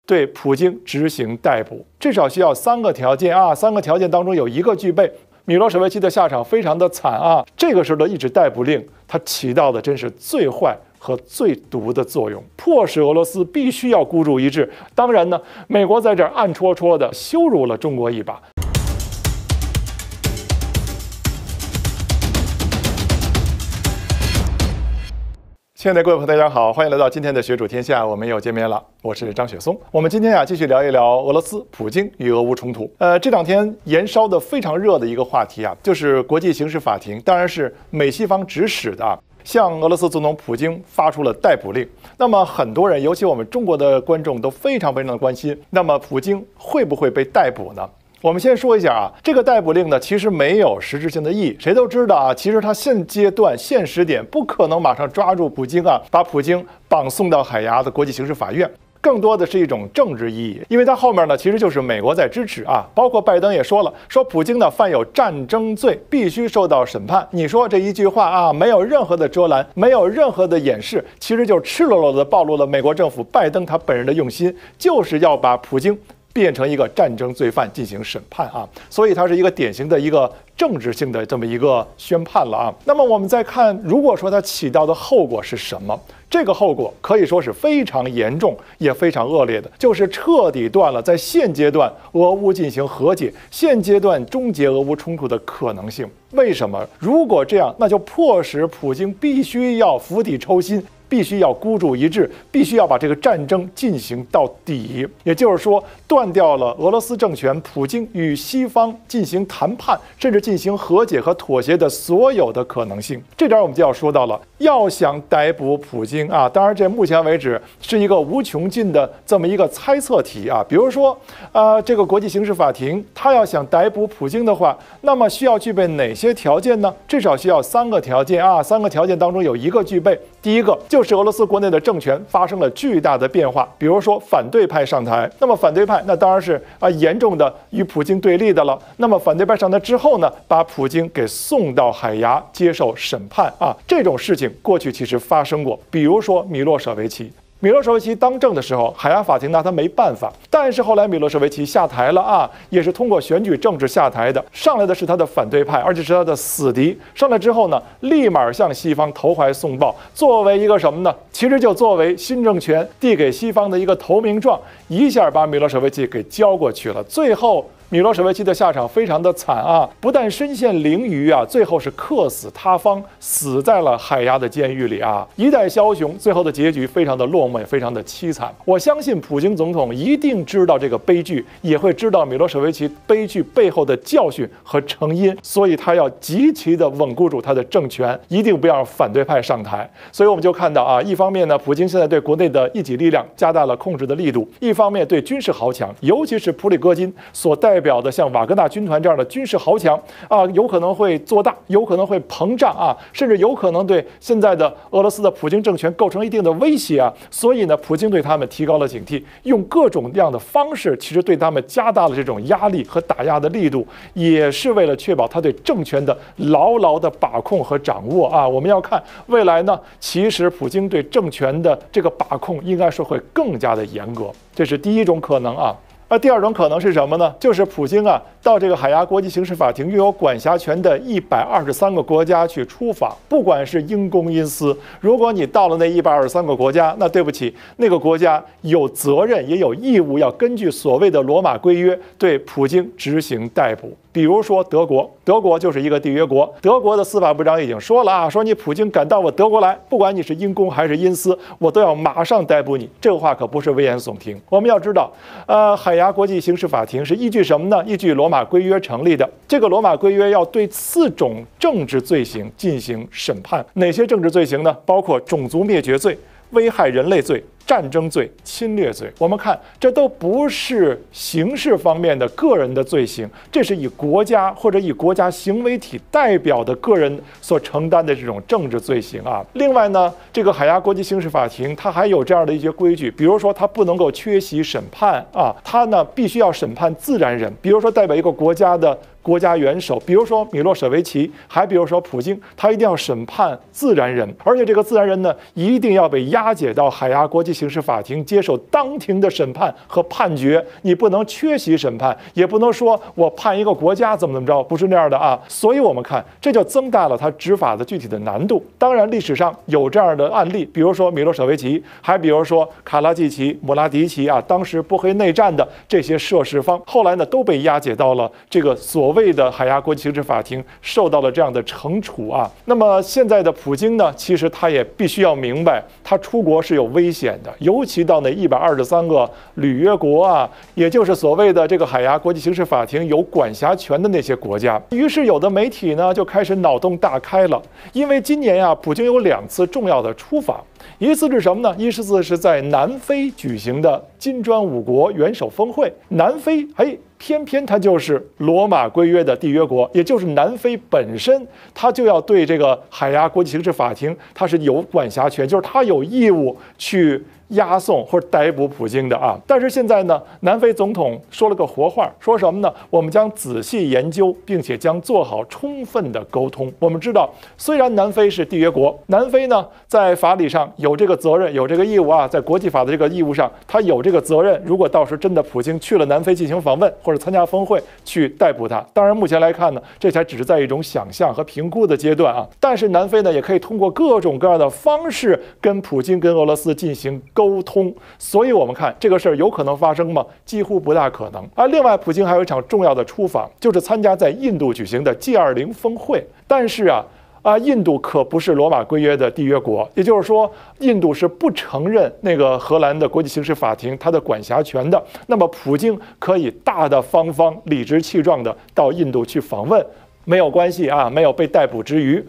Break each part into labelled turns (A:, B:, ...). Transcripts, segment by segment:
A: 对普京执行逮捕，至少需要3个条件啊，3个条件当中有1个具备。米洛舍维奇的下场非常的惨啊，这个时候的一纸逮捕令，它起到的真是最坏和最毒的作用，迫使俄罗斯必须要孤注一掷。当然呢，美国在这儿暗戳戳的羞辱了中国一把。亲爱的各位朋友，大家好，欢迎来到今天的学主天下，我们又见面了，我是张雪松。我们今天继续聊一聊俄罗斯普京与俄乌冲突。这2天延烧的非常热的一个话题啊，就是国际刑事法庭，当然是美西方指使的啊，向俄罗斯总统普京发出了逮捕令。那么很多人，尤其我们中国的观众都非常的关心，那么普京会不会被逮捕呢？我们先说一下啊，这个逮捕令呢，其实没有实质性的意义。谁都知道啊，其实他现阶段现时点不可能马上抓住普京啊，把普京绑送到海牙的国际刑事法院。更多的是一种政治意义，因为它后面呢其实就是美国在支持啊，包括拜登也说了，说普京呢犯有战争罪，必须受到审判。你说这一句话啊，没有任何的遮拦，没有任何的掩饰，其实就赤裸裸的暴露了美国政府拜登他本人的用心，就是要把普京变成一个战争罪犯进行审判啊，所以它是一个典型的一个政治性的这么一个宣判了啊。那么我们再看，如果说它起到的后果是什么？这个后果可以说是非常严重，也非常恶劣的，就是彻底断了在现阶段俄乌进行和解、现阶段终结俄乌冲突的可能性。为什么？如果这样，那就迫使普京必须要釜底抽薪，必须要孤注一掷，必须要把这个战争进行到底。也就是说，断掉了俄罗斯政权普京与西方进行谈判，甚至进行和解和妥协的所有的可能性。这点我们就要说到了，要想逮捕普京啊，当然这目前为止是一个无穷尽的这么一个猜测题啊。比如说，这个国际刑事法庭他要想逮捕普京的话，那么需要具备哪些条件呢？至少需要3个条件啊，3个条件当中有1个具备。第一个就是俄罗斯国内的政权发生了巨大的变化，比如说反对派上台，那么反对派那当然是严重的与普京对立的了。那么反对派上台之后呢，把普京给送到海牙接受审判啊，这种事情过去其实发生过，比如说米洛舍维奇。米洛舍维奇当政的时候，海牙法庭拿他没办法，但是后来米洛舍维奇下台了啊，也是通过选举政治下台的。上来的是他的反对派，而且是他的死敌。上来之后呢，立马向西方投怀送抱，作为一个什么呢？其实就作为新政权递给西方的一个投名状，一下把米洛舍维奇给交过去了。最后米洛舍维奇的下场非常的惨啊，不但身陷囹圄啊，最后是客死他方，死在了海牙的监狱里啊，一代枭雄，最后的结局非常的落寞，也非常的凄惨。我相信普京总统一定知道这个悲剧，也会知道米洛舍维奇悲剧背后的教训和成因，所以他要极其的稳固住他的政权，一定不要让反对派上台。所以我们就看到啊，一方面呢，普京现在对国内的一己力量加大了控制的力度，一方面对军事豪强，尤其是普里戈金所代表的像瓦格纳军团这样的军事豪强啊，有可能会做大，有可能会膨胀啊，甚至有可能对现在的俄罗斯的普京政权构成一定的威胁啊。所以呢，普京对他们提高了警惕，用各种各样的方式，其实对他们加大了这种压力和打压的力度，也是为了确保他对政权的牢牢的把控和掌握啊。我们要看未来呢，其实普京对政权的这个把控应该是会更加的严格，这是第一种可能啊。第二种可能是什么呢？就是普京啊，到这个海牙国际刑事法庭拥有管辖权的123个国家去出访，不管是因公因私。如果你到了那123个国家，那对不起，那个国家有责任也有义务要根据所谓的罗马规约对普京执行逮捕。比如说德国，德国就是一个缔约国，德国的司法部长已经说了啊，说你普京敢到我德国来，不管你是因公还是因私，我都要马上逮捕你。这个话可不是危言耸听。我们要知道，海牙国际刑事法庭是依据什么呢？依据罗马规约成立的。这个罗马规约要对4种政治罪行进行审判。哪些政治罪行呢？包括种族灭绝罪、危害人类罪、战争罪、侵略罪。我们看，这都不是刑事方面的个人的罪行，这是以国家或者以国家行为体代表的个人所承担的这种政治罪行啊。另外呢，这个海牙国际刑事法庭它还有这样的一些规矩，比如说它不能够缺席审判啊，它呢必须要审判自然人，比如说代表一个国家的国家元首，比如说米洛舍维奇，还比如说普京，他一定要审判自然人，而且这个自然人呢，一定要被押解到海牙国际刑事法庭接受当庭的审判和判决。你不能缺席审判，也不能说我判一个国家怎么着，不是那样的啊。所以我们看，这就增大了他执法的具体的难度。当然，历史上有这样的案例，比如说米洛舍维奇，还比如说卡拉季奇、姆拉迪奇啊，当时波黑内战的这些涉事方，后来呢都被押解到了这个所谓的海牙国际刑事法庭，受到了这样的惩处啊。那么现在的普京呢，其实他也必须要明白，他出国是有危险的，尤其到那123个履约国啊，也就是所谓的这个海牙国际刑事法庭有管辖权的那些国家。于是有的媒体呢就开始脑洞大开了，因为今年呀，普京有2次重要的出访。一次是什么呢？一次是在南非举行的金砖5国元首峰会。南非，偏偏它就是罗马规约的缔约国，也就是南非本身，它就要对这个海牙国际刑事法庭，它是有管辖权，就是它有义务去押送或者逮捕普京的啊。但是现在呢，南非总统说了个活话，说什么呢？我们将仔细研究，并且将做好充分的沟通。我们知道，虽然南非是缔约国，南非呢在法理上有这个责任，有这个义务啊，在国际法的这个义务上，他有这个责任。如果到时真的普京去了南非进行访问或者参加峰会，去逮捕他。当然，目前来看呢，这才只是在一种想象和评估的阶段啊。但是南非呢，也可以通过各种各样的方式跟普京、跟俄罗斯进行沟通。所以我们看这个事儿有可能发生吗？几乎不大可能。而另外，普京还有一场重要的出访，就是参加在印度举行的 G20 峰会。但是印度可不是罗马规约的缔约国，也就是说，印度是不承认那个荷兰的国际刑事法庭它的管辖权的。那么，普京可以大大方方、理直气壮地到印度去访问。没有关系啊，没有被逮捕之余。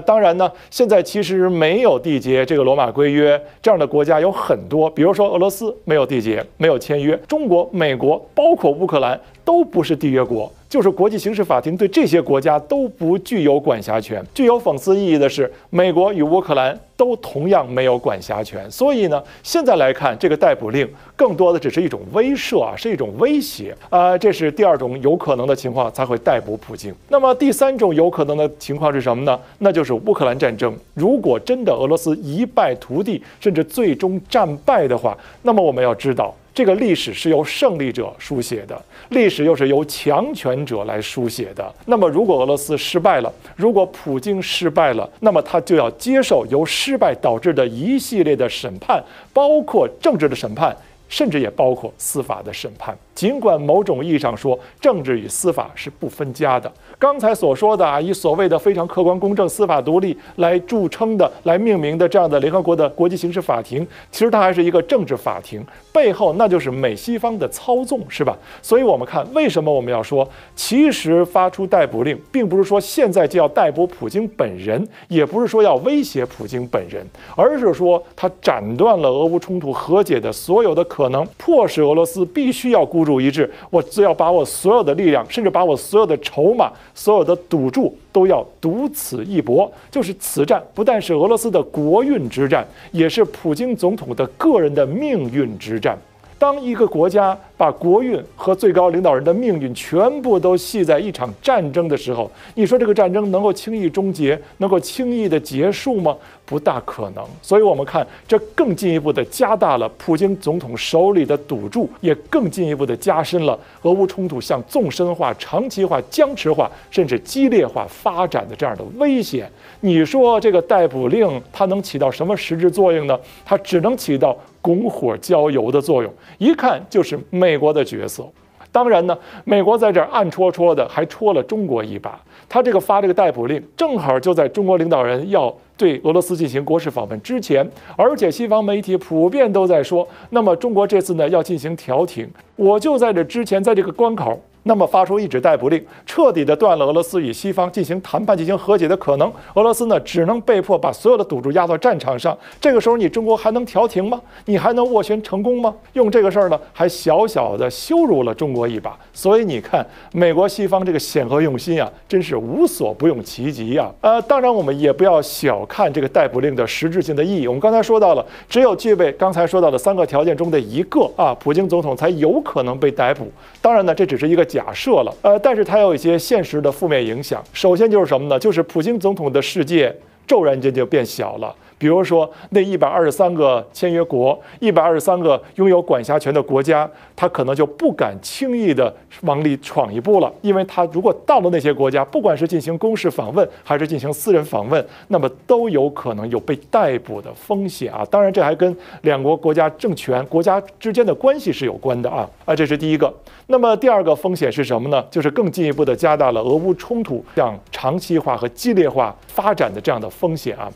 A: 当然呢，现在其实没有缔结这个罗马规约这样的国家有很多，比如说俄罗斯没有缔结，没有签约；中国、美国，包括乌克兰都不是缔约国。就是国际刑事法庭对这些国家都不具有管辖权。具有讽刺意义的是，美国与乌克兰都同样没有管辖权。所以呢，现在来看，这个逮捕令更多的只是一种威慑啊，是一种威胁这是第二种有可能的情况才会逮捕普京。那么第三种有可能的情况是什么呢？那就是乌克兰战争。如果真的俄罗斯一败涂地，甚至最终战败的话，那么我们要知道，这个历史是由胜利者书写的，历史又是由强权者来书写的。那么，如果俄罗斯失败了，如果普京失败了，那么他就要接受由失败导致的一系列的审判，包括政治的审判，甚至也包括司法的审判。尽管某种意义上说，政治与司法是不分家的。刚才所说的以所谓的非常客观公正、司法独立来著称的、来命名的这样的联合国的国际刑事法庭，其实它还是一个政治法庭，背后那就是美西方的操纵，是吧？所以我们看，为什么我们要说，其实发出逮捕令，并不是说现在就要逮捕普京本人，也不是说要威胁普京本人，而是说它斩断了俄乌冲突和解的所有的可能，迫使俄罗斯必须要孤注一掷，我只要把我所有的力量，甚至把我所有的筹码、所有的赌注都要赌此一搏。就是此战不但是俄罗斯的国运之战，也是普京总统的个人的命运之战。当一个国家把国运和最高领导人的命运全部都系在一场战争的时候，你说这个战争能够轻易终结，能够轻易的结束吗？不大可能。所以我们看，这更进一步的加大了普京总统手里的赌注，也更进一步的加深了俄乌冲突向纵深化、长期化、僵持化，甚至激烈化发展的这样的危险。你说这个逮捕令它能起到什么实质作用呢？它只能起到拱火浇油的作用，一看就是美国的角色。当然呢，美国在这儿暗戳戳的还戳了中国一把。他这个发这个逮捕令，正好就在中国领导人要对俄罗斯进行国事访问之前，而且西方媒体普遍都在说，那么中国这次呢要进行调停，我就在这之前，在这个关口，那么发出一纸逮捕令，彻底的断了俄罗斯与西方进行谈判、进行和解的可能。俄罗斯呢，只能被迫把所有的赌注压到战场上。这个时候，你中国还能调停吗？你还能斡旋成功吗？用这个事儿呢，还小小的羞辱了中国一把。所以你看，美国西方这个险恶用心啊，真是无所不用其极啊！当然我们也不要小看这个逮捕令的实质性的意义。我们刚才说到了，只有具备刚才说到的3个条件中的一个普京总统才有可能被逮捕。当然呢，这只是一个假设了，但是它有一些现实的负面影响。首先就是什么呢？就是普京总统的世界骤然间就变小了。比如说，那123个签约国，123个拥有管辖权的国家，他可能就不敢轻易的往里闯一步了，因为他如果到了那些国家，不管是进行公事访问还是进行私人访问，那么都有可能有被逮捕的风险啊。当然，这还跟两国国家政权、国家之间的关系是有关的啊。这是第一个。那么第二个风险是什么呢？就是更进一步的加大了俄乌冲突向长期化和激烈化发展的这样的风险啊。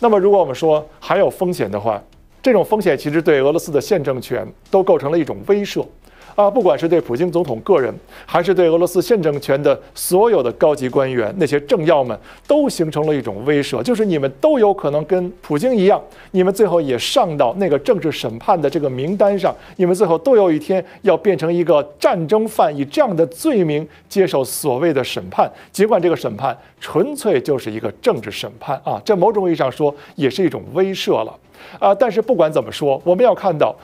A: 那么，如果我们说还有风险的话，这种风险其实对俄罗斯的现政权都构成了一种威慑啊！不管是对普京总统个人，还是对俄罗斯现政权的所有的高级官员，那些政要们，都形成了一种威慑，就是你们都有可能跟普京一样，你们最后也上到那个政治审判的这个名单上，你们最后都有一天要变成一个战争犯，以这样的罪名接受所谓的审判，尽管这个审判纯粹就是一个政治审判啊，这某种意义上说也是一种威慑了。但是不管怎么说，我们要看到，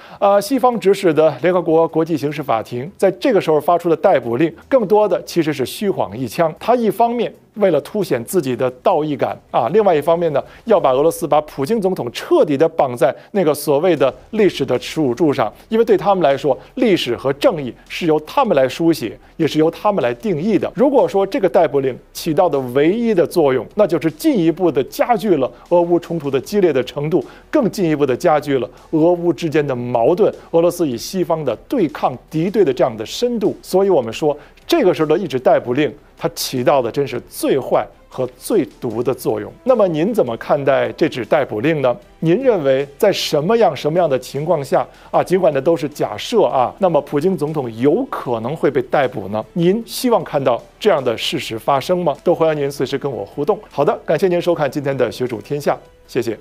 A: 西方指使的联合国国际刑事法庭在这个时候发出的逮捕令，更多的其实是虚晃一枪。它一方面为了凸显自己的道义感啊，另外一方面呢，要把俄罗斯把普京总统彻底的绑在那个所谓的历史的耻辱柱上，因为对他们来说，历史和正义是由他们来书写，也是由他们来定义的。如果说这个逮捕令起到的唯一的作用，那就是进一步的加剧了俄乌冲突的激烈的程度，更进一步的加剧了俄乌之间的矛盾，俄罗斯与西方的对抗敌对的这样的深度。所以我们说，这个时候的一纸逮捕令，它起到的真是最坏和最毒的作用。那么您怎么看待这纸逮捕令呢？您认为在什么样的情况下尽管那都是假设那么普京总统有可能会被逮捕呢？您希望看到这样的事实发生吗？都欢迎您随时跟我互动。好的，感谢您收看今天的学主天下，谢谢。